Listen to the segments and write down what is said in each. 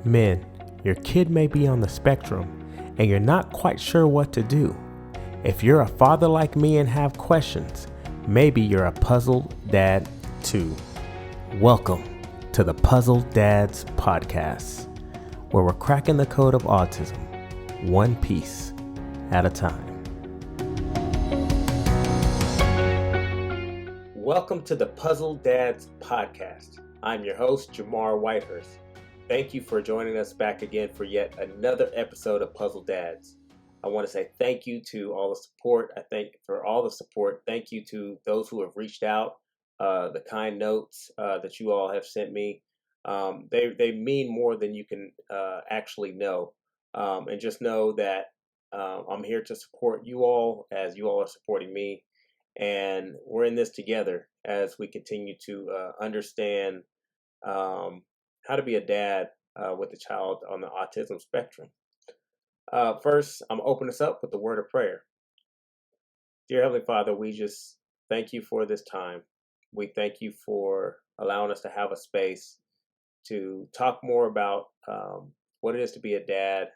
Men, your kid may be on the spectrum and you're not quite sure what to do. If you're a father like me and have questions, maybe you're a puzzled dad too. Welcome to the Puzzled Dads Podcast, where we're cracking the code of autism, one piece at a time. Welcome to the Puzzled Dads Podcast. I'm your host, Jamar Whitehurst. Thank you for joining us back again for yet another episode of Puzzled Dads. I want to say thank you to all the support. I thank for all the support. Thank you to those who have reached out, the kind notes that you all have sent me. They mean more than you can actually know. And just know that I'm here to support you all as you all are supporting me. And we're in this together as we continue to understand how to be a dad with a child on the autism spectrum. First, I'm going to open us up with the word of prayer. Dear Heavenly Father, we just thank you for this time. We thank you for allowing us to have a space to talk more about what it is to be a dad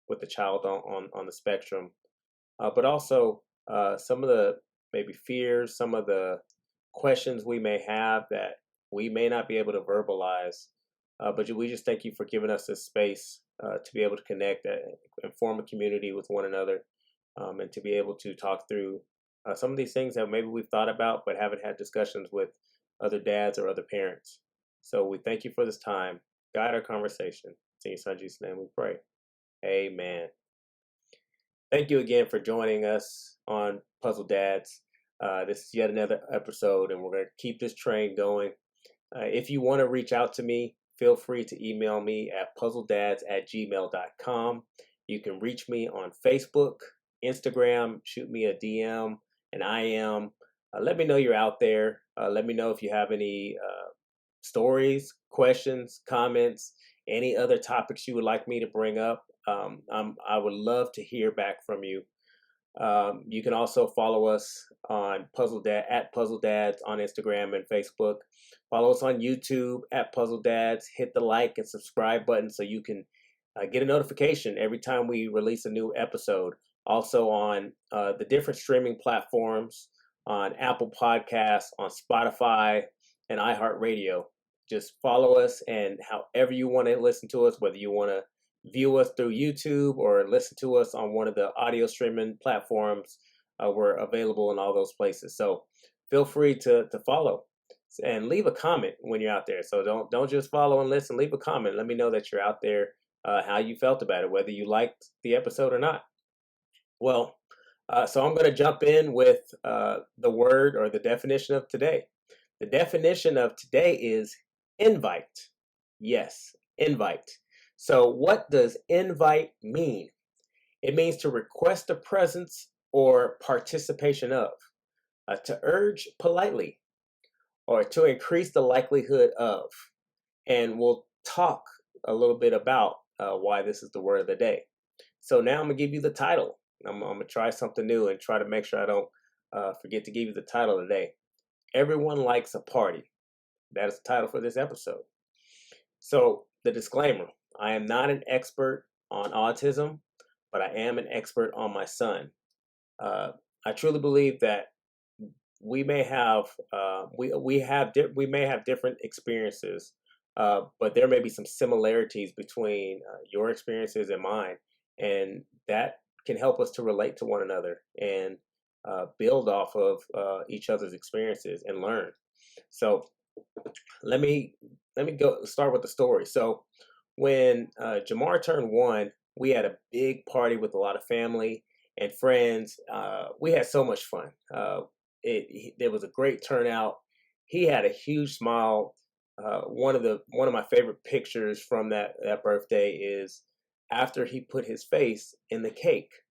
with a child on the spectrum, but also some of the maybe fears, some of the questions we may have that we may not be able to verbalize, but we just thank you for giving us this space to be able to connect and form a community with one another, and to be able to talk through some of these things that maybe we've thought about but haven't had discussions with other dads or other parents. So we thank you for this time. Guide our conversation. In your son Jesus' name we pray. Amen. Thank you again for joining us on Puzzle Dads. This is yet another episode, and we're going to keep this train going. If you want to reach out to me, feel free to email me at puzzledads@gmail.com. You can reach me on Facebook, Instagram, shoot me a DM, an IM. Let me know you're out there. Let me know if you have any stories, questions, comments, any other topics you would like me to bring up. I would love to hear back from you. You can also follow us on at Puzzle Dads on Instagram and Facebook. Follow us on YouTube at Puzzle Dads. Hit the like and subscribe button so you can get a notification every time we release a new episode. Also on the different streaming platforms, on Apple Podcasts, on Spotify, and iHeartRadio. Just follow us, and however you want to listen to us, whether you want to view us through YouTube or listen to us on one of the audio streaming platforms, we're available in all those places. So feel free to follow and leave a comment when you're out there. So don't just follow and listen. Leave a comment. Let me know that you're out there, how you felt about it, whether you liked the episode or not. Well, so I'm going to jump in with the word or the definition of today. The definition of today is invite. Yes, invite. So what does invite mean? It means to request a presence or participation of, to urge politely, or to increase the likelihood of. And we'll talk a little bit about why this is the word of the day. So now I'm going to give you the title. I'm going to try something new and try to make sure I don't forget to give you the title today. Everyone likes a party. That is the title for this episode. So the disclaimer. I am not an expert on autism, but I am an expert on my son. I truly believe that we may have we may have different experiences, but there may be some similarities between your experiences and mine, and that can help us to relate to one another and build off of each other's experiences and learn. So let me go start with the story. So when Jamar turned 1, we had a big party with a lot of family and friends. We had so much fun. There was a great turnout. He had a huge smile. One of my favorite pictures from that birthday is after he put his face in the cake,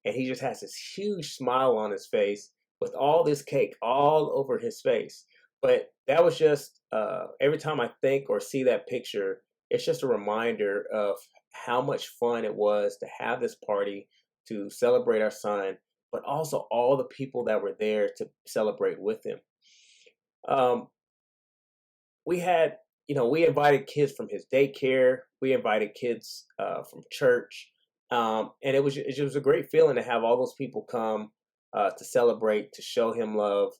and he just has this huge smile on his face with all this cake all over his face. But that was just every time I think or see that picture, it's just a reminder of how much fun it was to have this party to celebrate our son, but also all the people that were there to celebrate with him. We had we invited kids from his daycare. We invited kids from church, and it was a great feeling to have all those people come to celebrate, to show him love.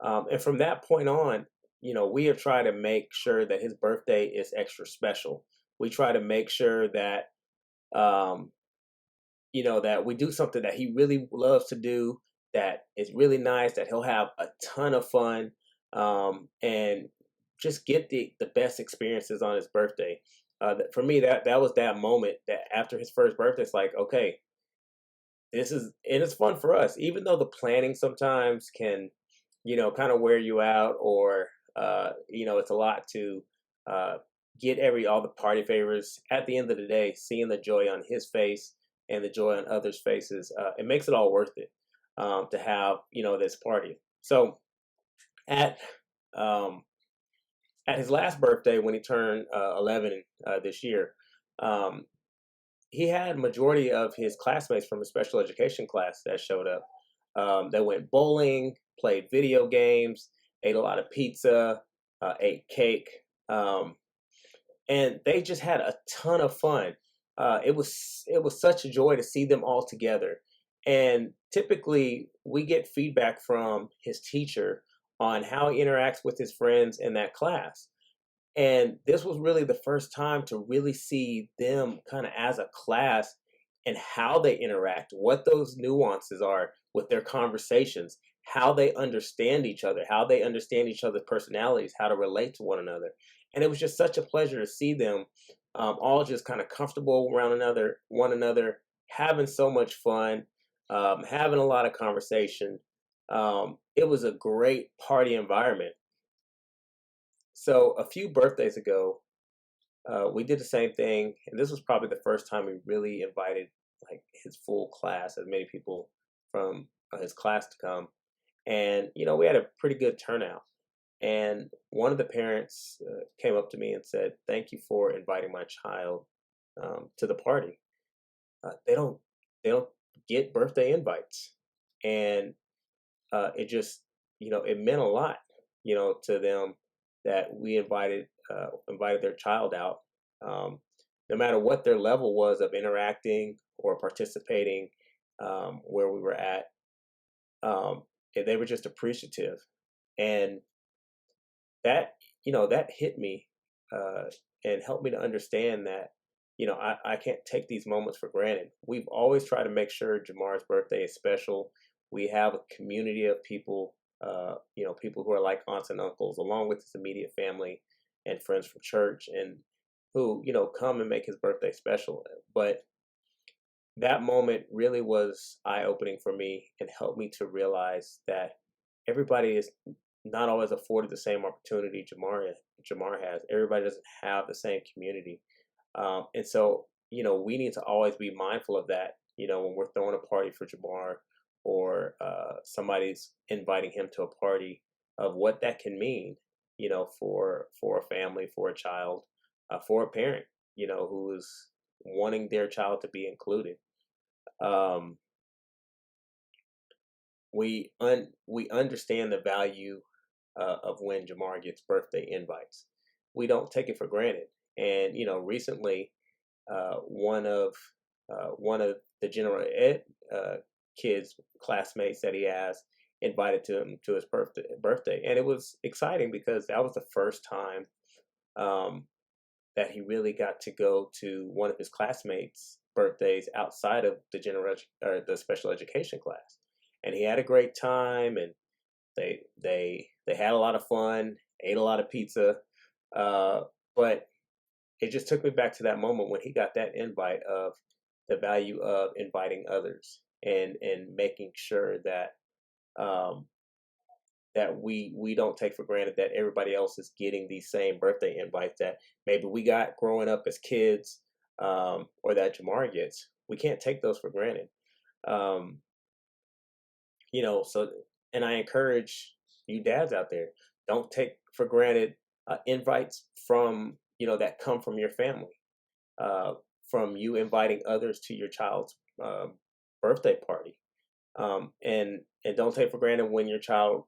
And from that point on, we have tried to make sure that his birthday is extra special. We try to make sure that um, that we do something that he really loves to do, that is really nice, that he'll have a ton of fun, and just get the best experiences on his birthday. For me, that was that moment that after his first birthday, it's like, okay, and it's fun for us, even though the planning sometimes can, kind of wear you out, or it's a lot to uh, get all the party favors. At the end of the day, seeing the joy on his face and the joy on others' faces, it makes it all worth it to have this party. So at um, at his last birthday, when he turned 11 this year, um, he had majority of his classmates from a special education class that showed up. They went bowling, played video games, ate a lot of pizza, ate cake, um, and they just had a ton of fun. It was such a joy to see them all together. And typically, we get feedback from his teacher on how he interacts with his friends in that class. And this was really the first time to really see them kind of as a class and how they interact, what those nuances are with their conversations, how they understand each other, how they understand each other's personalities, how to relate to one another. And it was just such a pleasure to see them all just kind of comfortable around one another, having so much fun, having a lot of conversation. It was a great party environment. So a few birthdays ago, we did the same thing, and this was probably the first time we really invited like his full class, as many people from his class to come. And we had a pretty good turnout. And one of the parents came up to me and said, "Thank you for inviting my child to the party. They don't get birthday invites," and it just it meant a lot to them that we invited their child out, no matter what their level was of interacting or participating, where we were at. And they were just appreciative, and that hit me, uh, and helped me to understand that I can't take these moments for granted. We've always tried to make sure Jamar's birthday is special. We have a community of people, people who are like aunts and uncles, along with his immediate family and friends from church, and who come and make his birthday special. But that moment really was eye opening for me and helped me to realize that everybody is not always afforded the same opportunity Jamar has. Everybody doesn't have the same community, and so we need to always be mindful of that. When we're throwing a party for Jamar, or somebody's inviting him to a party, of what that can mean, for a family, for a child, for a parent, who is wanting their child to be included. Um, we understand the value of when Jamar gets birthday invites. We don't take it for granted. And recently, one of the general ed kids classmates that he has invited to him to his birthday, and it was exciting because that was the first time um, that he really got to go to one of his classmates' birthdays outside of or the special education class, and he had a great time, and they had a lot of fun, ate a lot of pizza, but it just took me back to that moment when he got that invite, of the value of inviting others, and making sure that um, we don't take for granted that everybody else is getting these same birthday invites that maybe we got growing up as kids, or that Jamar gets. We can't take those for granted. Um, so, and I encourage you dads out there, don't take for granted invites from that come from your family, uh, from you inviting others to your child's birthday party, and don't take for granted when your child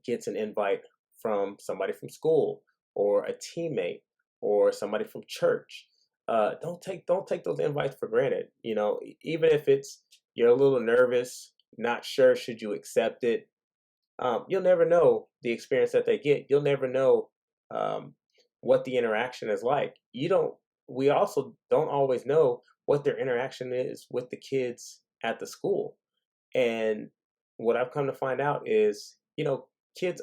gets an invite from somebody from school, or a teammate, or somebody from church. Don't take those invites for granted. Even if it's you're a little nervous, not sure should you accept it. You'll never know the experience that they get. You'll never know um, what the interaction is like. You don't. We also don't always know what their interaction is with the kids at the school. And what I've come to find out is, kids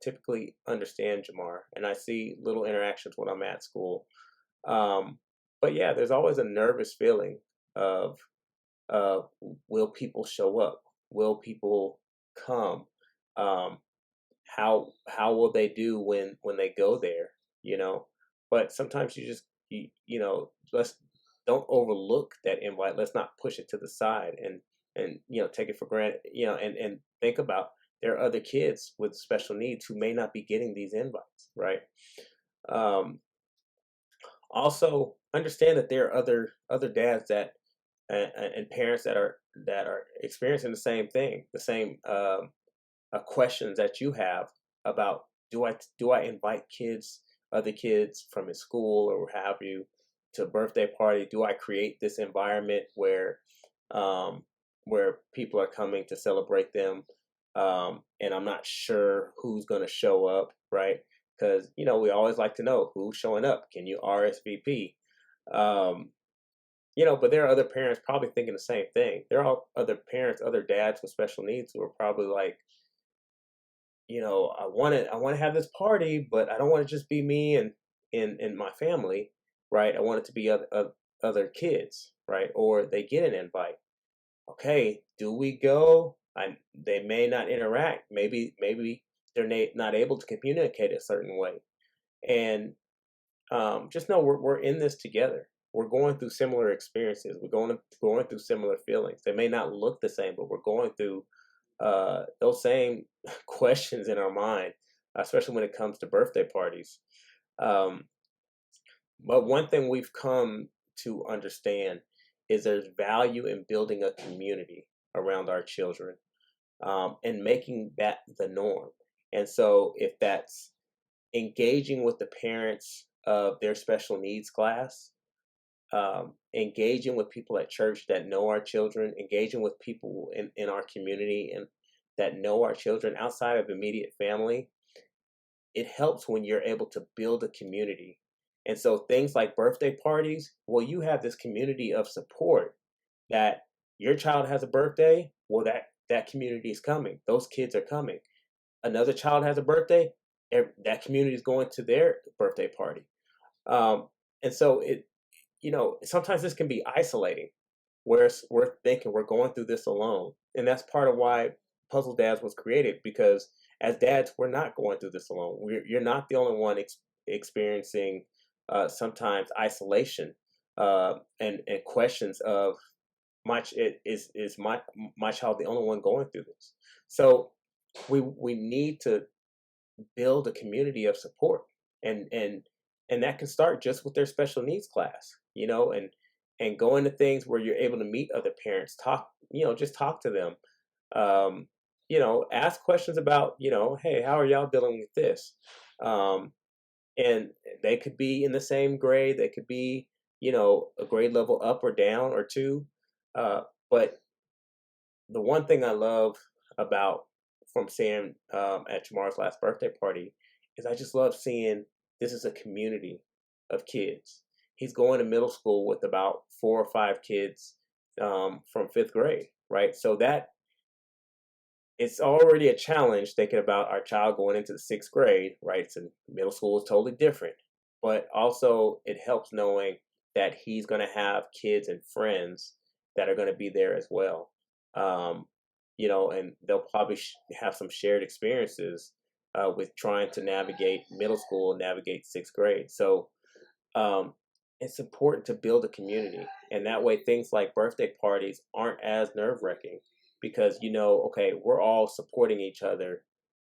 typically understand Jamar, and I see little interactions when I'm at school. Um, but yeah, there's always a nervous feeling of, uh, will people show up? Will people come? Um, how will they do when they go there? You know, but sometimes let's don't overlook that invite. Let's not push it to the side and take it for granted. And think about there are other kids with special needs who may not be getting these invites, right? Um, Also understand that there are other dads and parents that are experiencing the same thing, the same questions that you have about, do I invite other kids from his school or have you to a birthday party? Do I create this environment um, where people are coming to celebrate them, and I'm not sure who's going to show up, right? Because we always like to know who's showing up. Can you RSVP? Um, but there are other parents probably thinking the same thing. There are other parents, other dads with special needs who are probably like, I want to have this party, but I don't want to just be me and my family, right? I want it to be other kids, right? Or they get an invite. Okay, do we go? They may not interact. Maybe they're not able to communicate a certain way, and just know we're in this together. We're going through similar experiences. We're going through similar feelings. They may not look the same, but we're going through those same questions in our mind, especially when it comes to birthday parties. Um, but one thing we've come to understand is there's value in building a community around our children, and making that the norm. And so, if that's engaging with the parents of their special needs class, engaging with people at church that know our children, engaging with people in our community and that know our children outside of immediate family, it helps when you're able to build a community. And so things like birthday parties, well, you have this community of support that your child has a birthday, well, that community is coming. Those kids are coming. Another child has a birthday, that community is going to their birthday party. Um, and so sometimes this can be isolating, where we're thinking we're going through this alone. And that's part of why Puzzle Dads was created, because as dads, we're not going through this alone. You're not the only one experiencing sometimes isolation, and questions of, is my child the only one going through this? So we need to build a community of support, and that can start just with their special needs class, and go into things where you're able to meet other parents, just talk to them, um, ask questions about, hey, how are y'all dealing with this? um, and they could be in the same grade, they could be, a grade level up or down or two, but the one thing I love about from seeing, at Jamar's last birthday party, is I just love seeing this is a community of kids. He's going to middle school with about 4 or 5 kids, from fifth grade, right? So that it's already a challenge thinking about our child going into the sixth grade, right? So middle school is totally different, but also it helps knowing that he's going to have kids and friends that are going to be there as well. Um, and they'll probably have some shared experiences with trying to navigate middle school, navigate sixth grade. So um, it's important to build a community, and that way things like birthday parties aren't as nerve wracking, because okay, we're all supporting each other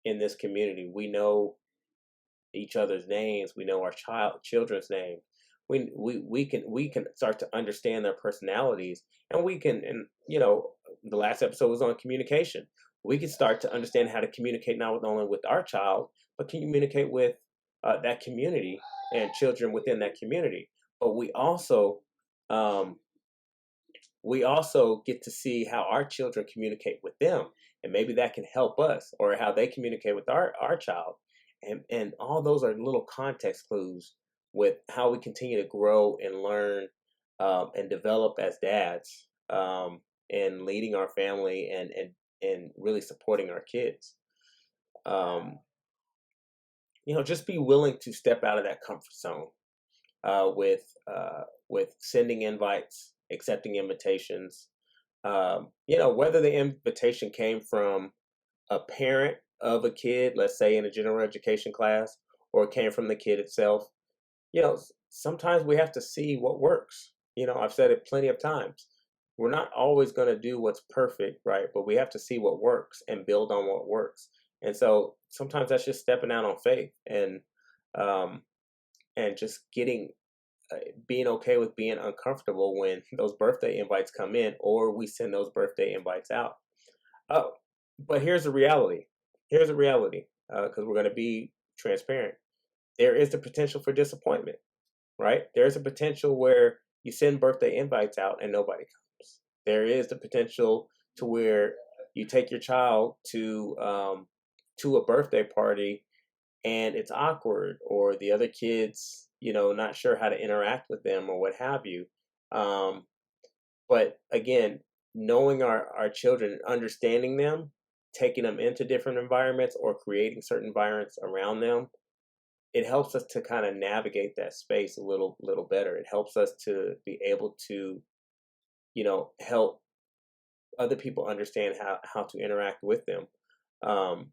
in this community. We know each other's names. We know our children's names. We can start to understand their personalities, and we can, and the last episode was on communication. We can start to understand how to communicate not only with our child, but communicate with that community, and children within that community. But um, we also get to see how our children communicate with them, and maybe that can help us, or how they communicate with our child. And all those are little context clues with how we continue to grow and learn, and develop as dads, and leading our family, and really supporting our kids. um, just be willing to step out of that comfort zone, with sending invites, accepting invitations. Whether the invitation came from a parent of a kid, let's say in a general education class, or it came from the kid itself. Sometimes we have to see what works. I've said it plenty of times. We're not always going to do what's perfect, right? But we have to see what works and build on what works. And so sometimes that's just stepping out on faith, um, and just being okay with being uncomfortable when those birthday invites come in, or we send those birthday invites out. Oh, but here's the reality. Here's the reality, because we're going to be transparent. There is the potential for disappointment, right? There's a potential where you send birthday invites out and nobody comes. There is the potential to where you take your child to a birthday party and it's awkward, or the other kids, not sure how to interact with them, or what have you. Um, but again, knowing our children, understanding them, taking them into different environments, or creating certain environments around them, it helps us to kind of navigate that space a little better. It helps us to be able to, help other people understand how to interact with them. Um,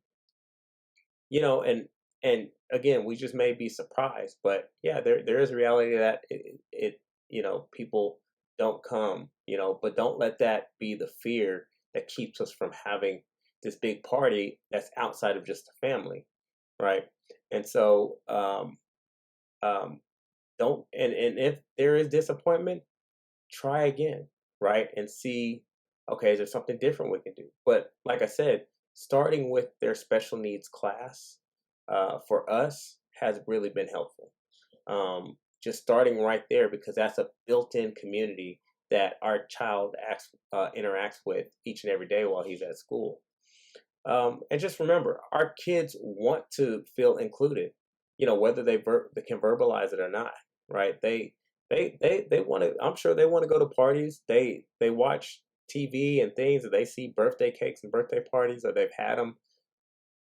and again, we just may be surprised, but yeah, there is a reality that people don't come, but don't let that be the fear that keeps us from having this big party that's outside of just the family, right? And so, um, don't and if there is disappointment, try again, right? And see, okay, is there something different we can do? But like I said, starting with their special needs class, for us, has really been helpful. Just starting right there, because that's a built-in community that our child interacts with each and every day while he's at school. And just remember, our kids want to feel included, whether they can verbalize it or not, right? They want to. I'm sure they want to go to parties. They watch TV and things, and they see birthday cakes and birthday parties, or they've had them.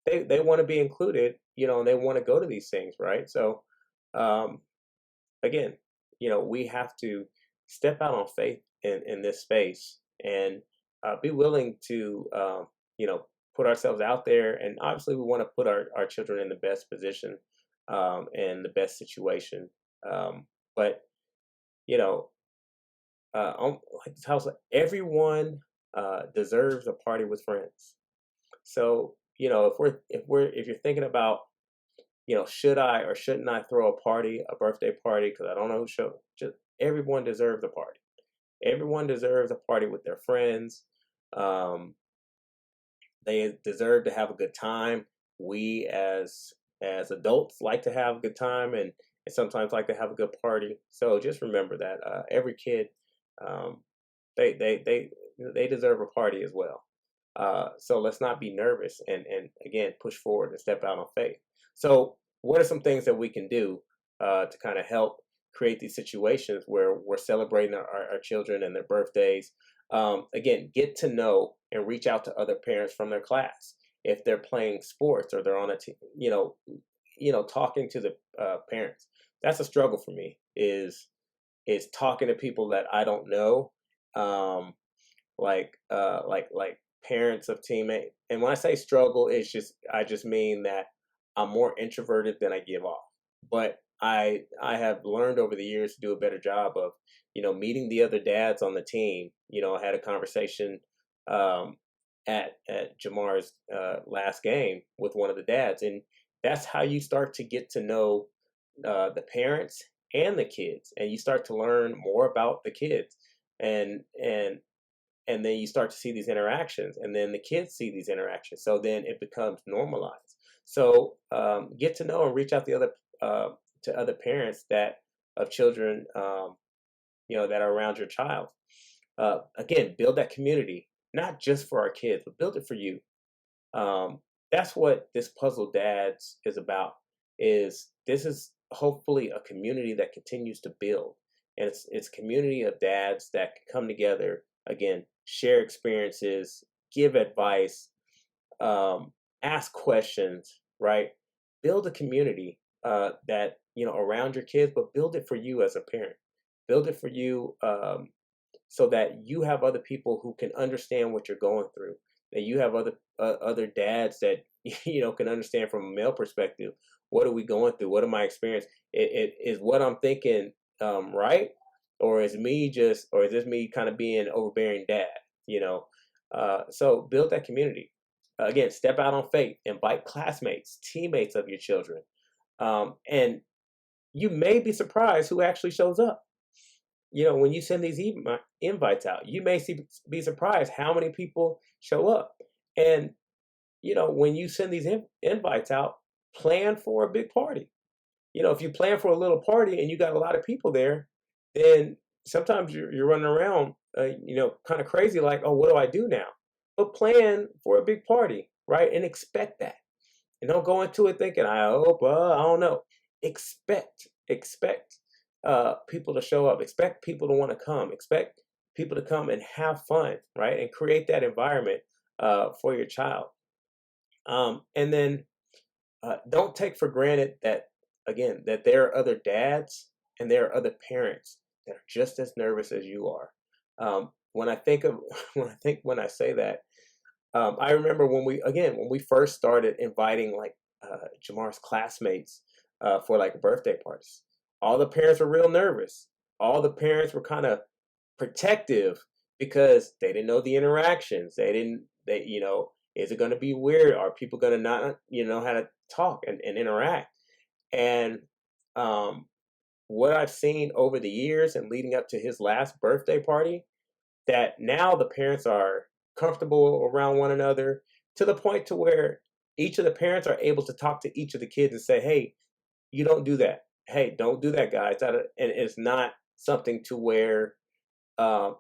They want to be included, and they want to go to these things, right? So, um, again, we have to step out on faith in this space, and be willing to, put ourselves out there. And obviously, we want to put our children in the best position, and the best situation. But, you know, like this house, everyone deserves a party with friends. So, if you're thinking about, should I or shouldn't I throw a party, a birthday party, because I don't know who should. Just everyone deserves a party. Everyone deserves a party with their friends. Um, they deserve to have a good time. We as adults like to have a good time, and sometimes like to have a good party. So just remember that every kid, um, they deserve a party as well. So let's not be nervous, and again, push forward and step out on faith. So what are some things that we can do to kind of help create these situations where we're celebrating our children and their birthdays? Again, get to know and reach out to other parents from their class. If they're playing sports or they're on a team, talking to the parents. That's a struggle for me, is talking to people that I don't know, um, like parents of teammates. And when I say struggle, I just mean that I'm more introverted than I give off. But I have learned over the years to do a better job of, meeting the other dads on the team. I had a conversation, um, at Jamar's last game with one of the dads, and that's how you start to get to know the parents and the kids, and you start to learn more about the kids, and and and then you start to see these interactions, and then the kids see these interactions, so then it becomes normalized. So get to know and reach out the other to other parents that of children, that are around your child. Again, build that community, not just for our kids, but build it for you. That's what this Puzzle Dads is about. This is hopefully a community that continues to build, and it's a community of dads that can come together, again, share experiences, give advice, ask questions, right? Build a community that around your kids, but build it for you as a parent. Build it for you, so that you have other people who can understand what you're going through. That you have other dads that can understand from a male perspective. What are we going through? What am I experiencing? It is what I'm thinking, right? Or is this me kind of being overbearing dad? So build that community. Again, step out on faith. Invite classmates, teammates of your children, and you may be surprised who actually shows up. When you send these invites out, you may be surprised how many people show up. And when you send these invites out, plan for a big party. If you plan for a little party and you got a lot of people there, then sometimes you're running around, kind of crazy, like, oh, what do I do now? But plan for a big party, right? And expect that. And don't go into it thinking, I hope, I don't know. Expect people to show up. Expect people to want to come. Expect people to come and have fun, right? And create that environment for your child. And then don't take for granted that there are other dads and there are other parents that are just as nervous as you are. When I say that, I remember when we first started inviting like Jamar's classmates for like birthday parties. All the parents were real nervous. All the parents were kind of protective because they didn't know the interactions. Is it going to be weird? Are people going to not, know how to talk and interact? And what I've seen over the years and leading up to his last birthday party, that now the parents are comfortable around one another to the point to where each of the parents are able to talk to each of the kids and say, hey, you don't do that. Hey, don't do that, guys. And it's not something to where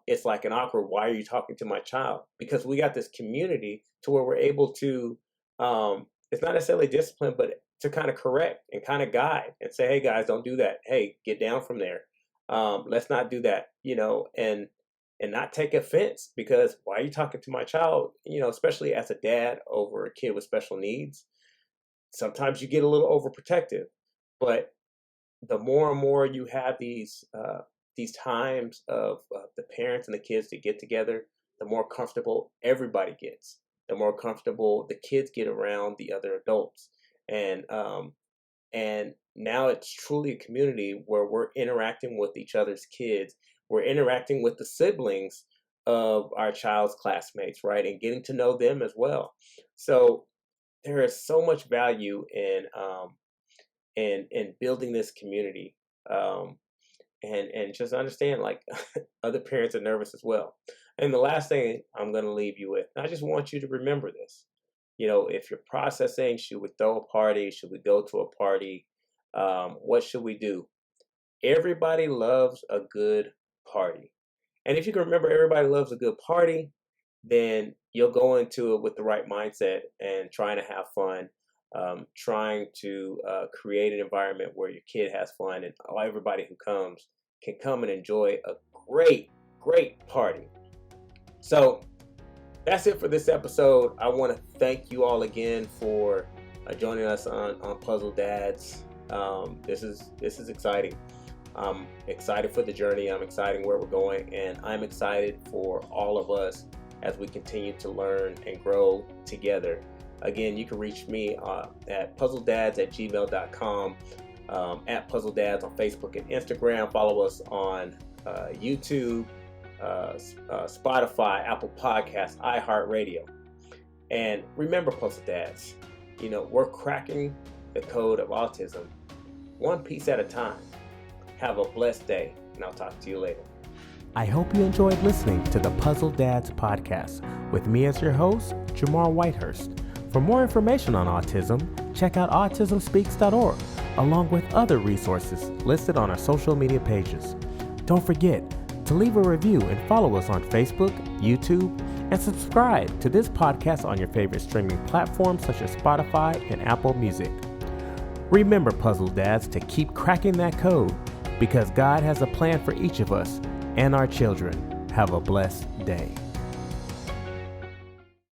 it's like an awkward, why are you talking to my child? Because we got this community to where we're able to, it's not necessarily discipline, but to kind of correct and kind of guide and say, hey, guys, don't do that. Hey, get down from there. Let's not do that, and not take offense, because why are you talking to my child? Especially as a dad over a kid with special needs, sometimes you get a little overprotective. But the more and more you have these times of the parents and the kids to get together, the more comfortable everybody gets. The more comfortable the kids get around the other adults, and now it's truly a community where we're interacting with each other's kids. We're interacting with the siblings of our child's classmates, right, and getting to know them as well. So there is so much value in building this community, and just understand, like, other parents are nervous as well. And the last thing I'm going to leave you with, I just want you to remember this. If you're processing, should we throw a party? Should we go to a party? What should we do? Everybody loves a good party. And if you can remember everybody loves a good party, then you'll go into it with the right mindset and trying to have fun. Trying to create an environment where your kid has fun and everybody who comes can come and enjoy a great party. So that's it for this episode. I want to thank you all again for joining us on Puzzle Dads. This is exciting. I'm excited for the journey. I'm excited where we're going, and I'm excited for all of us as we continue to learn and grow together. Again, you can reach me at puzzledads@gmail.com, at Puzzle Dads on Facebook and Instagram. Follow us on YouTube, Spotify, Apple Podcasts, iHeartRadio. And remember, Puzzle Dads, we're cracking the code of autism one piece at a time. Have a blessed day, and I'll talk to you later. I hope you enjoyed listening to the Puzzle Dads podcast with me as your host, Jamar Whitehurst. For more information on autism, check out autismspeaks.org, along with other resources listed on our social media pages. Don't forget to leave a review and follow us on Facebook, YouTube, and subscribe to this podcast on your favorite streaming platforms such as Spotify and Apple Music. Remember, Puzzle Dads, to keep cracking that code, because God has a plan for each of us and our children. Have a blessed day.